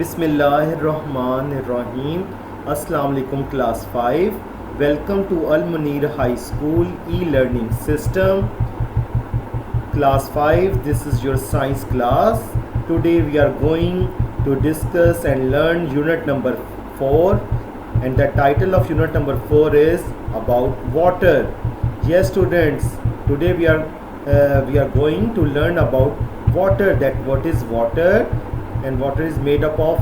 Bismillahirrahmanirrahim. Assalamu alaikum class 5. Welcome to Al Munir High School e-learning system. Class 5, this is your science class. Today we are going to discuss and learn unit number 4, and the title of unit number 4 is about water. Yes students, today we are going to learn about water, that what is water and water is made up of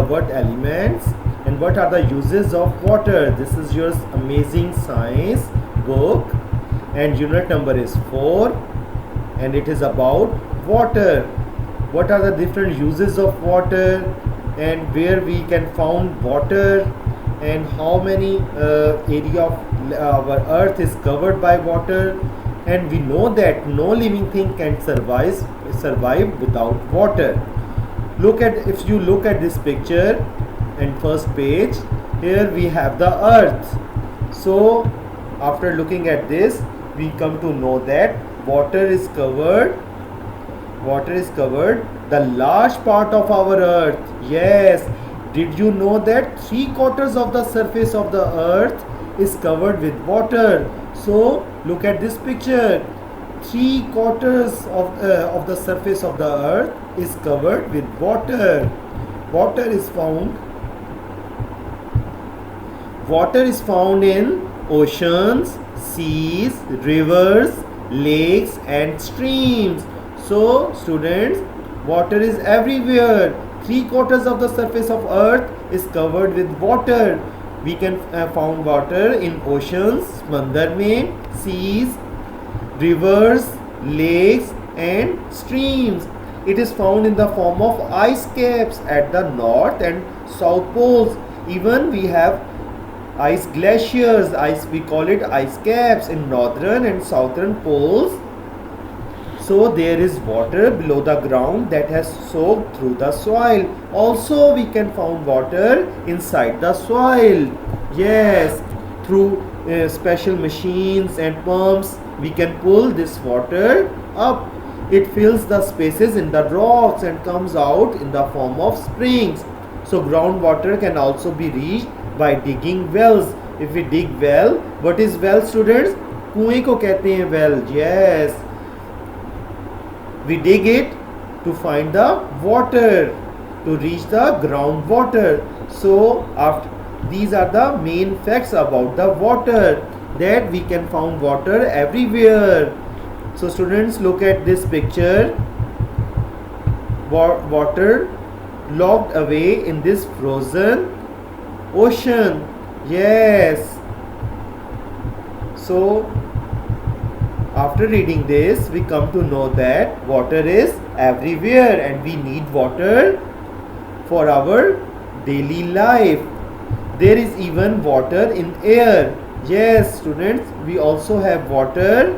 what elements and what are the uses of water. This is your amazing science book and unit number is 4 and it is about water. What are the different uses of water and where we can find water and how many area of our earth is covered by water, and we know that no living thing can survive without water. If you look at this picture and first page, here we have the earth. So after looking at this, we come to know that water is covered the large part of our earth. Yes, did you know that 3/4 of the surface of the earth is covered with water? So look at this picture. 3/4 of the surface of the earth is covered with water. Water is found in oceans, seas, rivers, lakes and streams. So students, water is everywhere. 3/4 of the surface of earth is covered with water. We can find water in oceans, समंदर में, seas, rivers, lakes and streams. It is found in the form of ice caps at the north and south poles. Even we have ice glaciers, we call it ice caps in northern and southern poles. So there is water below the ground that has soaked through the soil. Also we can find water inside the soil. Yes, through special machines and pumps we can pull this water up. It fills the spaces in the rocks and comes out in the form of springs. So groundwater can also be reached by digging wells. If we dig well, what is well students? कुएं को कहते हैं well. Yes, we dig it to find the water, to reach the groundwater. So these are the main facts about the water, that we can find water everywhere. So students, look at this picture. Water locked away in this frozen ocean. Yes. So after reading this, we come to know that water is everywhere and we need water for our daily life. There is even water in air. Yes students, we also have water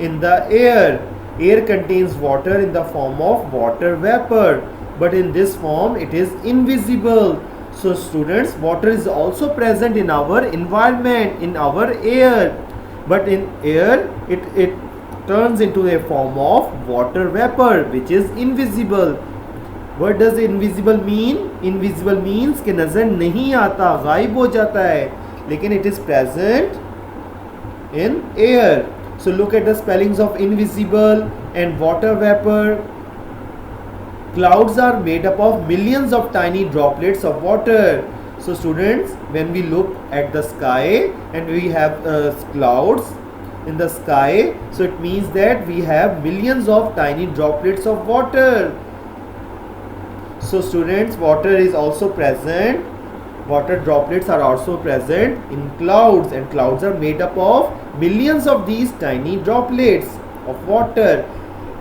in the air. Air contains water in the form of water vapor, but in this form it is invisible. So students, water is also present in our environment, in our air, but in air it turns into a form of water vapor which is invisible. What does invisible mean? Invisible means कि नजर नहीं आता, गायब हो जाता है, लेकिन it is present in air. So look at the spellings of invisible and water vapor. Clouds are made up of millions of tiny droplets of water. So students, when we look at the sky and we have clouds in the sky, so it means that we have millions of tiny droplets of water. So students, water droplets are also present in clouds, and clouds are made up of millions of these tiny droplets of water.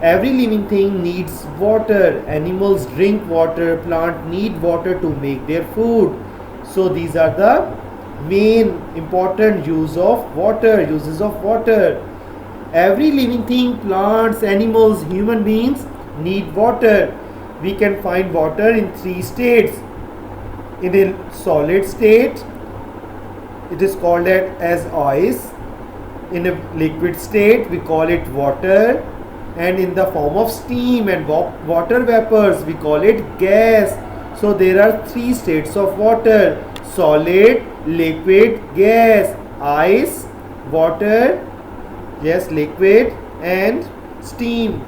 Every living thing needs water. Animals drink water, plants need water to make their food. So these are the main important uses of water. Every living thing, plants, animals, human beings need water. We can find water in 3 states. In a solid state, it is called as ice. In a liquid state, we call it water. And in the form of steam and water vapors, we call it gas. So there are three states of water: solid, liquid, gas. Ice, water, yes, liquid, and steam.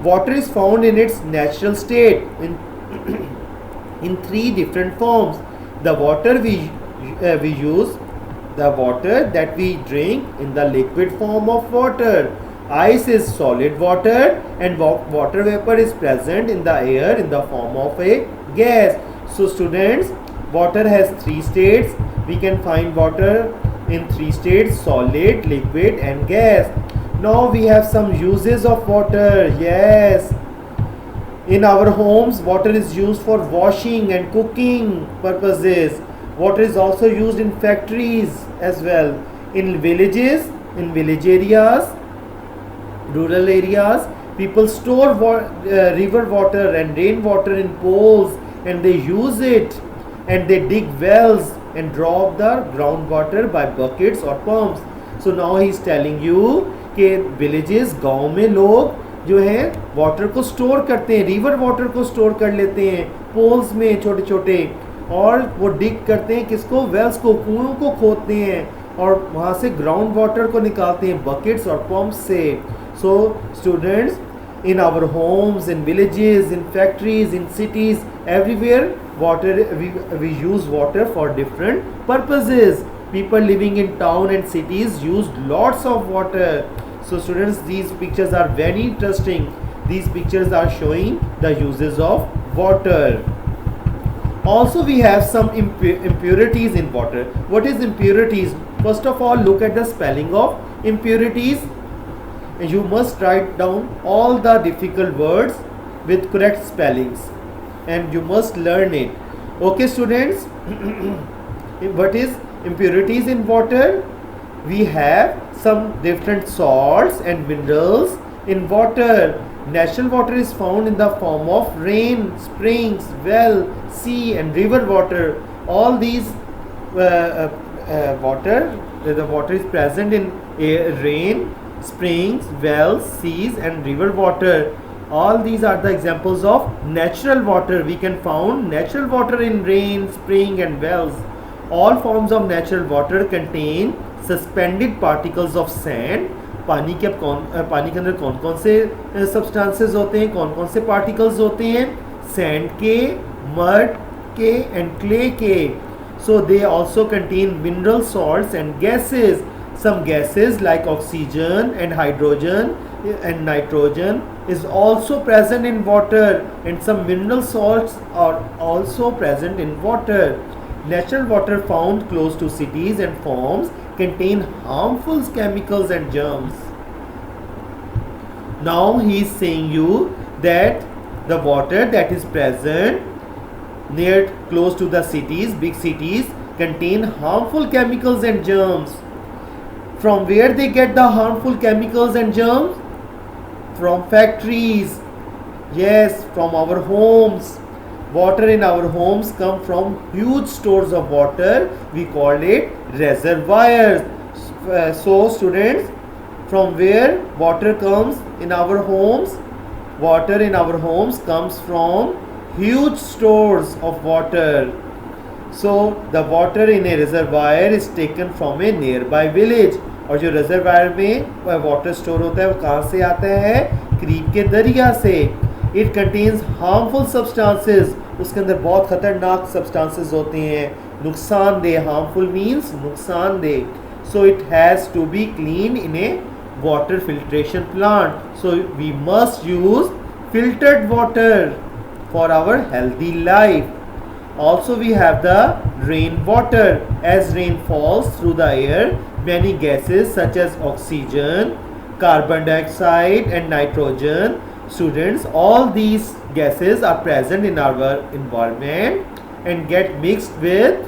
Water is found in its natural state in three different forms. The water we use, the water that we drink in the liquid form of water. Ice is solid water, and water vapor is present in the air in the form of a gas. So students, water has three states. We can find water in three states: solid, liquid, and gas. Now we have some uses of water. Yes, in our homes, water is used for washing and cooking purposes. Water is also used in factories as well. In villages, in village areas, rural areas, people store river water and rainwater in bowls, and they use it, and they dig wells and draw up the groundwater by buckets or pumps. So now he is telling you कि villages, गाँव में लोग जो है water को store करते हैं, river water को स्टोर कर लेते हैं पोल्स में छोटे छोटे, और वो डिग करते हैं किसको, वेल्स को, कुओं को खोदते हैं, और वहाँ से ग्राउंड वाटर को निकालते हैं बकेट्स और पंप्स से. So students, in our homes, in villages, in factories, in cities, everywhere water, we use water for different purposes. People living in town and cities use lots of water. So students, these pictures are very interesting. These pictures are showing the uses of water. Also we have some impurities in water. What is impurities? First of all, look at the spelling of impurities. You must write down all the difficult words with correct spellings, and you must learn it. Okay students, what is impurities in water? We have some different salts and minerals in water. Natural water is found in the form of rain, springs, well, sea, and river water. All these water, the water is present in rain, springs, wells, seas, and river water. All these are the examples of natural water. We can find natural water in rain, spring, and wells. All forms of natural water contain suspended particles of sand. पानी के अंदर कौन कौन से substances होते हैं, कौन कौन से particles होते हैं? Sand के, mud के, and clay के. So they also contain mineral salts and gases. Some gases like oxygen and hydrogen and nitrogen is also present in water, and some mineral salts are also present in water. Natural water found close to cities and farms contain harmful chemicals and germs. Now he is saying you that the water that is present near close to the cities, big cities, contain harmful chemicals and germs. From where they get the harmful chemicals and germs? From factories. Yes, from our homes. Water in our homes come from huge stores of water. We call it reservoirs. So students, from where water comes in our homes? Water in our homes comes from huge stores of water. So the water in a reservoir is taken from a nearby village. और जो reservoir में water store होता है वो कहाँ से आता है? करीब के दरिया से. It contains harmful substances. उसके अंदर बहुत ख़तरनाक सब्सटेंसेस होते हैं, नुकसानदेह. हार्मफुल मीन्स नुकसानदेह. So it has to be clean in a water filtration plant. So we must use filtered water for our healthy life. Also we have the rainwater. As rain falls through the air, many gases such as oxygen, carbon dioxide, and nitrogen, students, all these gases are present in our environment and get mixed with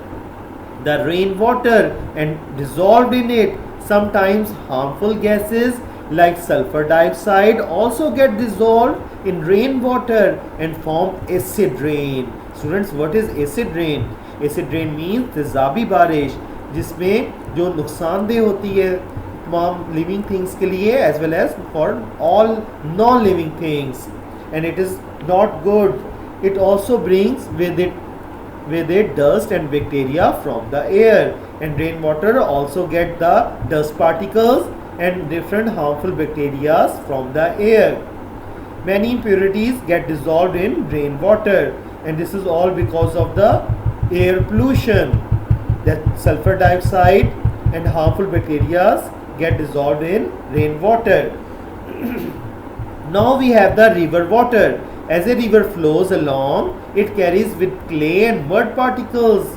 the rainwater and dissolved in it. Sometimes harmful gases like sulfur dioxide also get dissolved in rainwater and form acid rain. Students, what is acid rain? Acid rain means तेजाबी बारिश, जिसमें जो नुकसानदेह होती है तमाम living things के लिए as well as for all non-living things, and it is not good. It also brings with it dust and bacteria from the air, and rainwater also get the dust particles and different harmful bacteria from the air. Many impurities get dissolved in rainwater, and this is all because of the air pollution. That sulfur dioxide and harmful bacteria get dissolved in rainwater. Now we have the river water. As a river flows along, it carries with clay and mud particles.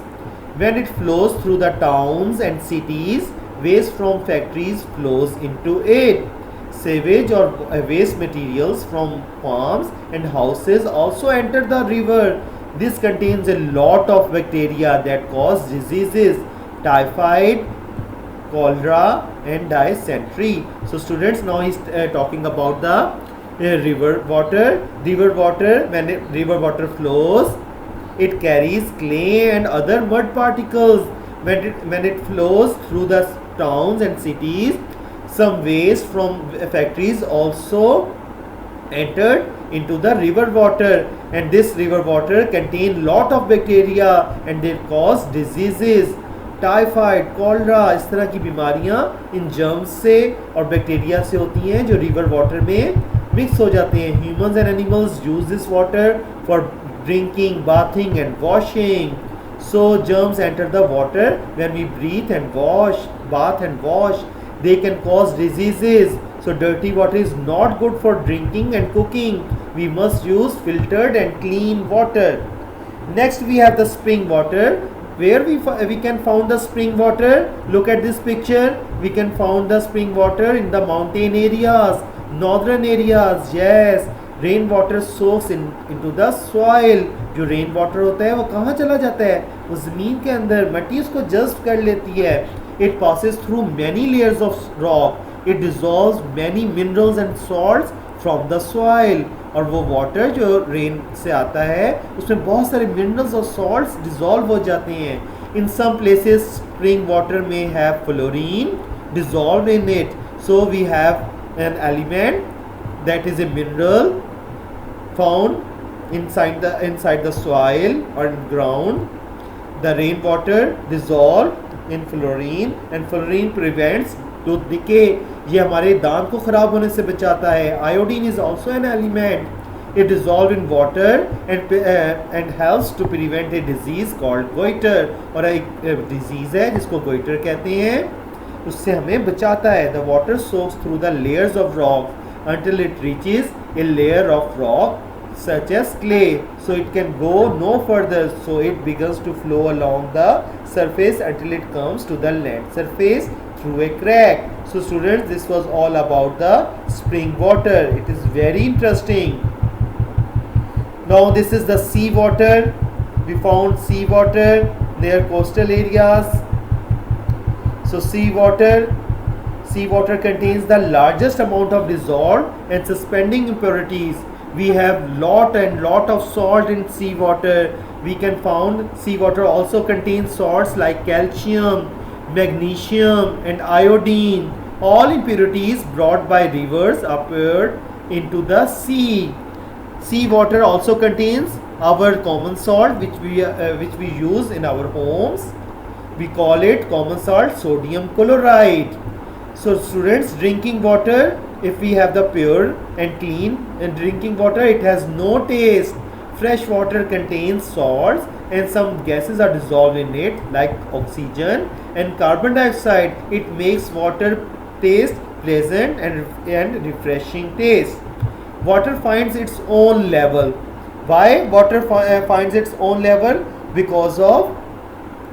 When it flows through the towns and cities, waste from factories flows into it. Sewage or waste materials from farms and houses also enter the river. This contains a lot of bacteria that cause diseases, typhoid, cholera and dysentery. So students, now he's talking about the river water. River water, when river water flows, it carries clay and other mud particles. When it flows through the towns and cities, some waste from factories also entered into the river water, and this river water contain lot of bacteria and they cause diseases, typhoid, cholera, इस तरह की बीमारियां इन germs से और bacteria से होती हैं जो रिवर वाटर में मिक्स हो जाते हैं. Humans and animals use this water for drinking, bathing and washing. So germs enter the water when we breathe and wash, bath and wash. They can cause diseases. So dirty water is not good for drinking and cooking. We must use filtered and clean water. Next we have the spring water. Where we can found the spring water? Look at this picture. We can found the spring water in the mountain areas, northern areas. Yes, rain water socks into the soil. जो rain water होता है वो कहाँ चला जाता है? वो ज़मीन के अंदर, मिट्टी उसको जस्ट कर लेती है. It passes through many layers of rock. It dissolves many minerals and salts from the soil. और वो वाटर जो रेन से आता है उसमें बहुत सारे मिनरल्स और सॉल्ट्स डिजॉल्व हो जाते हैं. In some places spring water में have fluorine dissolve in it. So we have an element that is a mineral found inside the soil or in ground. The rainwater dissolve in fluorine, and fluorine prevents tooth decay. ये हमारे दांत को खराब होने से बचाता है. Iodine is also an element. It dissolves in water and helps to prevent a disease called goiter. और एक disease है जिसको goiter कहते हैं, उससे हमें बचाता है. The water soaks through the layers of rock until it reaches a layer of rock such as clay, so it can go no further, so it begins to flow along the surface until it comes to the land surface through a crack. So students, this was all about the spring water. It is very interesting. Now this is the sea water. We found sea water near coastal areas. So sea water contains the largest amount of dissolved and suspending impurities. We have lot of salt in sea water. We can found sea water also contains salts like calcium, magnesium and iodine. All impurities brought by rivers appeared into the sea. Sea water also contains our common salt which we use in our homes. We call it common salt, sodium chloride. So students, drinking water, if we have the pure and clean and drinking water, it has no taste. Fresh water contains salts and some gases are dissolved in it like oxygen and carbon dioxide. It makes water taste pleasant and refreshing taste. Water finds its own level. Why water finds its own level? Because of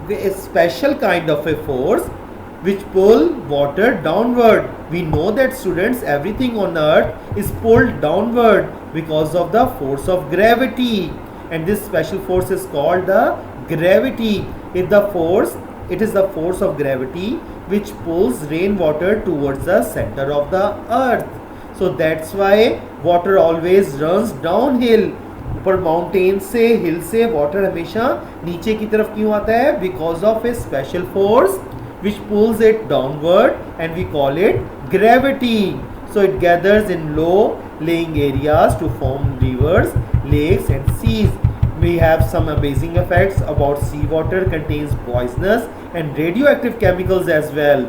a special kind of a force which pull water downward. We know that students, everything on earth is pulled downward because of the force of gravity, and this special force is called the gravity. It is the force of gravity which pulls rainwater towards the center of the earth. So that's why water always runs downhill. ऊपर mountain से, हिल से water हमेशा नीचे की तरफ क्यों आता है? Because of A special force which pulls it downward, and we call it gravity. So it gathers in low lying areas to form rivers. lakes and seas. We have some amazing effects about seawater contains poisonous and radioactive chemicals as well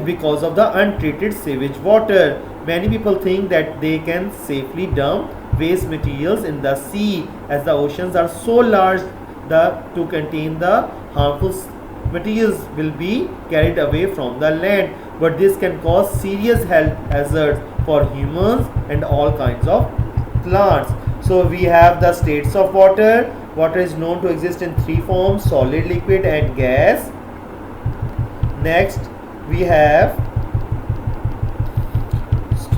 because of the untreated sewage water. Many people think that they can safely dump waste materials in the sea as the oceans are so large to contain the harmful materials will be carried away from the land, but this can cause serious health hazards for humans and all kinds of plants. So we have the states of water. Water is known to exist in three forms: solid, liquid and gas. Next we have,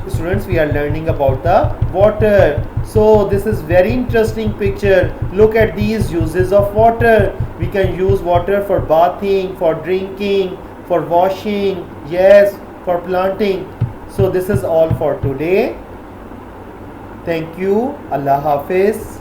students, we are learning about the water. So this is very interesting picture. Look at these uses of water. We can use water for bathing, for drinking, for washing, yes, for planting. So this is all for today. Thank you. Allah Hafiz.